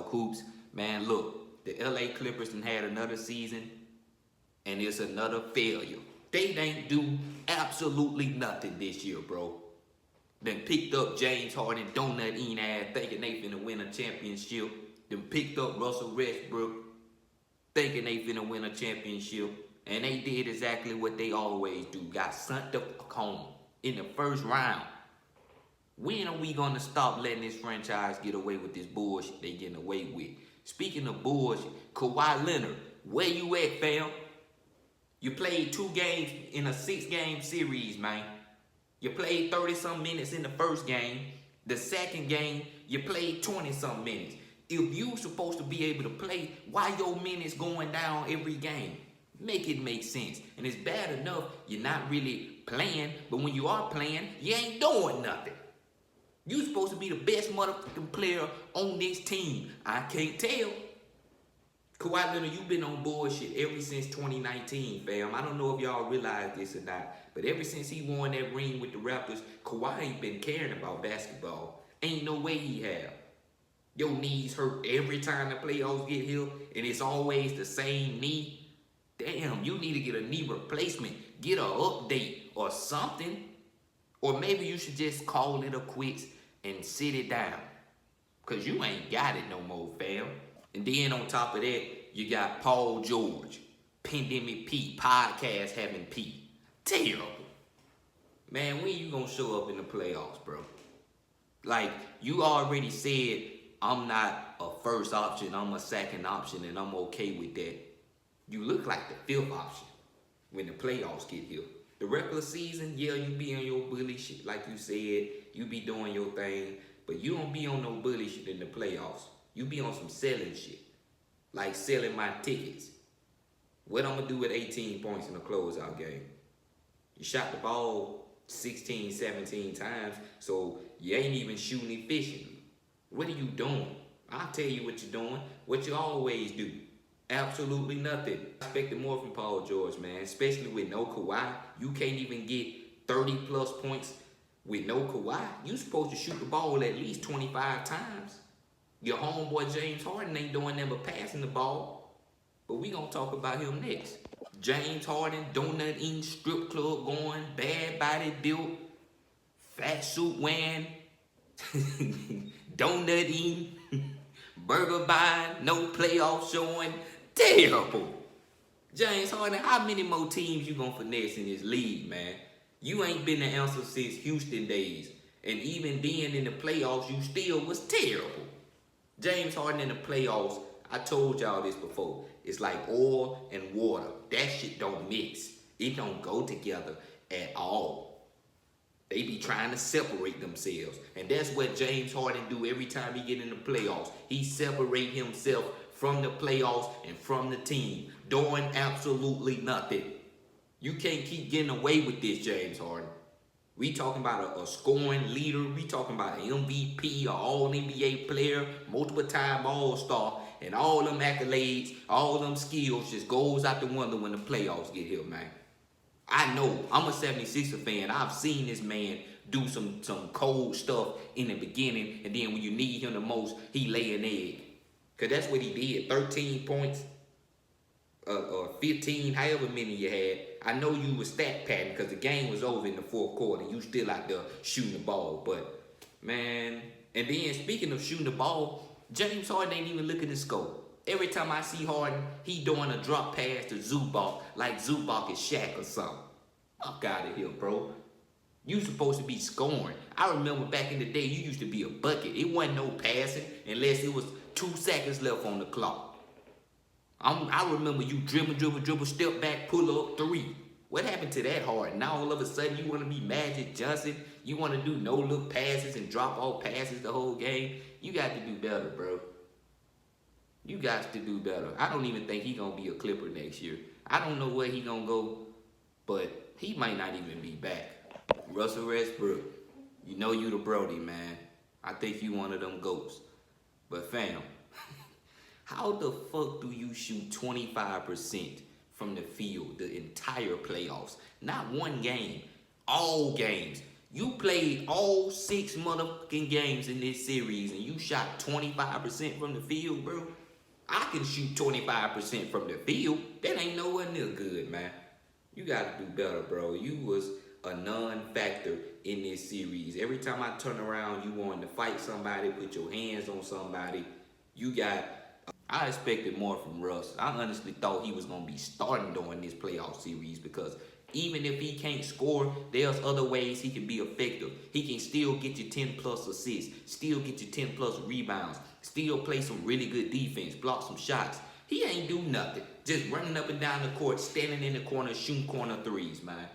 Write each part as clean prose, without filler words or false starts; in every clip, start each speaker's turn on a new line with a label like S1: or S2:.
S1: Talk Hoops. Man, look, the LA Clippers done had another season, and it's another failure. They ain't do absolutely nothing this year, bro. Then picked up James Harden, donut eating ass, thinking they finna win a championship. Then picked up Russell Westbrook, thinking they finna win a championship. And they did exactly what they always do. Got sent the fuck home in the first round. When are we gonna stop letting this franchise get away with this bullshit they getting away with? Speaking of bullshit, Kawhi Leonard, where you at, fam? You played 2 games in a 6-game series, man. You played 30-some minutes in the first game. The second game, you played 20-some minutes. If you supposed to be able to play, why your minutes going down every game? Make it make sense. And it's bad enough you're not really playing, but when you are playing, you ain't doing nothing. You supposed to be the best motherfucking player on this team. I can't tell. Kawhi Leonard, you've been on bullshit ever since 2019, fam. I don't know if y'all realize this or not, but ever since he won that ring with the Raptors, Kawhi ain't been caring about basketball. Ain't no way he have. Your knees hurt every time the playoffs get here, and it's always the same knee. Damn, you need to get a knee replacement. Get an update or something. Or maybe you should just call it a quits and sit it down. Because you ain't got it no more, fam. And then on top of that, you got Paul George, Pandemic Pete, Podcast Having Pete. Terrible. Man, when you gonna show up in the playoffs, bro? Like, you already said, I'm not a first option, I'm a second option, and I'm okay with that. You look like the 5th option when the playoffs get here. The regular season, yeah, you be on your bully shit, like you said. You be doing your thing, but you don't be on no bully shit in the playoffs. You be on some selling shit, like selling my tickets. What I'm gonna do with 18 points in a closeout game? You shot the ball 16, 17 times, so you ain't even shooting efficiently. What are you doing? I'll tell you what you're doing, what you always do. Absolutely nothing. I expected more from Paul George, man, especially with no Kawhi. You can't even get 30-plus points with no Kawhi. You supposed to shoot the ball at least 25 times. Your homeboy James Harden ain't doing nothing but passing the ball. But we gonna talk about him next. James Harden, donut eating, strip club going, bad body built, fat suit wearing, donut eating, burger buying, no playoff showing. Terrible. James Harden, how many more teams you gonna finesse in this league, man? You ain't been the answer since Houston days. And even then in the playoffs, you still was terrible. James Harden in the playoffs, I told y'all this before. It's like oil and water. That shit don't mix. It don't go together at all. They be trying to separate themselves. And that's what James Harden do every time he get in the playoffs. He separate himself from the playoffs and from the team, doing absolutely nothing. You can't keep getting away with this, James Harden. We talking about a scoring leader. We talking about an MVP, an All-NBA player, multiple-time All-Star, and all them accolades, all them skills just goes out the window when the playoffs get here, man. I know. I'm a 76er fan. I've seen this man do some cold stuff in the beginning, and then when you need him the most, he lay an egg. Because that's what he did. 13 points, or 15, however many you had. I know you was stat padding because the game was over in the 4th quarter. You still out there shooting the ball. But, man, and then speaking of shooting the ball, James Harden ain't even looking to score. Every time I see Harden, he doing a drop pass to Zubac like Zubac is Shaq or something. Fuck out of here, bro. You supposed to be scoring. I remember back in the day, you used to be a bucket. It wasn't no passing unless it was 2 seconds left on the clock. I remember you dribble, step back, pull up, 3. What happened to that Harden? Now all of a sudden you want to be Magic Johnson. You want to do no-look passes and drop-off passes the whole game. You got to do better, bro. You got to do better. I don't even think he going to be a Clipper next year. I don't know where he going to go, but he might not even be back. Russell Westbrook, you know you the Brody, man. I think you one of them GOATs. But fam, how the fuck do you shoot 25% from the field the entire playoffs? Not one game, all games. You played all 6 motherfucking games in this series and you shot 25% from the field, bro. I can shoot 25% from the field. That ain't nowhere near good, man. You gotta do better, bro. You was a non-factor in this series. Every time I turn around, you wanted to fight somebody, put your hands on somebody. I expected more from Russ. I honestly thought he was going to be starting during this playoff series because even if he can't score, there's other ways he can be effective. He can still get you 10 plus assists, still get you 10 plus rebounds, still play some really good defense, block some shots. He ain't do nothing. Just running up and down the court, standing in the corner, shooting corner threes, man.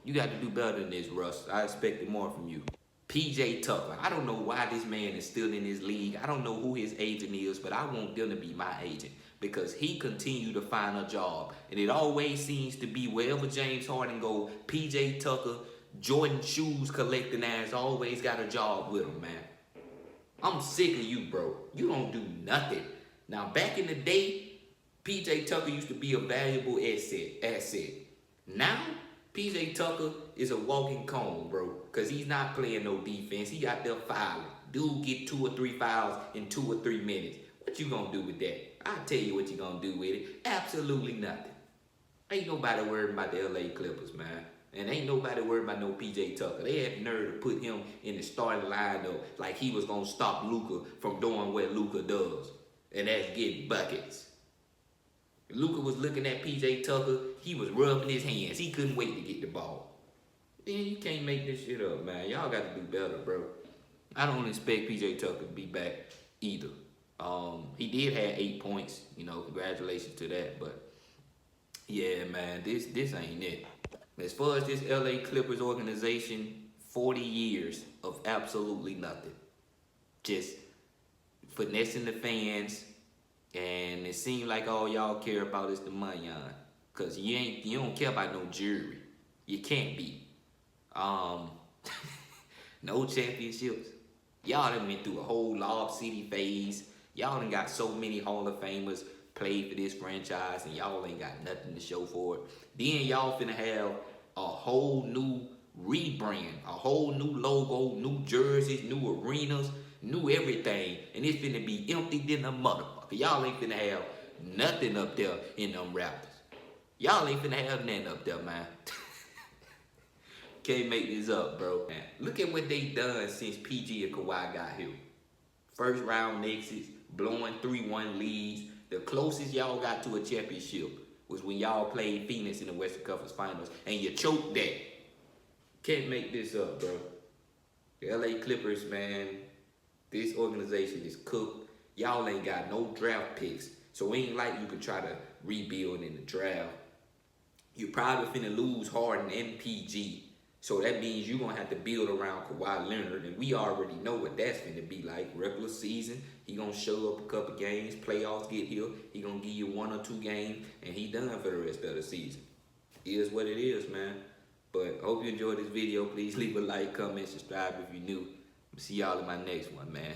S1: You got to do better than this, Russ. I expected more from you. PJ Tucker. I don't know why this man is still in this league. I don't know who his agent is, but I want them to be my agent because he continued to find a job. And it always seems to be wherever James Harden go, PJ Tucker, Jordan shoes collecting ass always got a job with him, man. I'm sick of you, bro. You don't do nothing. Now, back in the day, PJ Tucker used to be a valuable asset. Now, PJ Tucker is a walking cone, bro, because he's not playing no defense. He out there fouling. Dude get 2 or 3 fouls in 2 or 3 minutes. What you gonna do with that? I'll tell you what you gonna do with it. Absolutely nothing. Ain't nobody worried about the LA Clippers, man. And ain't nobody worried about no PJ Tucker. They had the nerve to put him in the starting lineup like he was gonna stop Luka from doing what Luka does. And that's getting buckets. Luka was looking at PJ Tucker. He was rubbing his hands. He couldn't wait to get the ball. Man, you can't make this shit up, man. Y'all got to do better, bro. I don't expect PJ Tucker to be back either. He did have 8 points. You know, congratulations to that. But, yeah, man, this ain't it. As far as this LA Clippers organization, 40 years of absolutely nothing. Just finessing the fans. And it seems like all y'all care about is the money on. Cause you don't care about no jury. You can't be. No championships. Y'all done went through a whole Lob City phase. Y'all done got so many Hall of Famers played for this franchise and y'all ain't got nothing to show for it. Then y'all finna have a whole new rebrand, a whole new logo, new jerseys, new arenas, new everything. And it's finna be empty than a motherfucker. Y'all ain't finna have nothing up there in them Raptors. Y'all ain't finna have nothing up there, man. Can't make this up, bro. Man, look at what they done since PG and Kawhi got here. First round exits, blowing 3-1 leads. The closest y'all got to a championship was when y'all played Phoenix in the Western Conference Finals, and you choked that. Can't make this up, bro. The LA Clippers, man, this organization is cooked. Y'all ain't got no draft picks, so it ain't like you could try to rebuild in the draft. You probably finna lose Harden and PG, so that means you're gonna have to build around Kawhi Leonard, and we already know what that's finna be like. Regular season, he gonna show up a couple games. Playoffs get here, he gonna give you 1 or 2 games, and he done for the rest of the season. It is what it is, man. But I hope you enjoyed this video. Please leave a like, comment, subscribe if you're new. See y'all in my next one, man.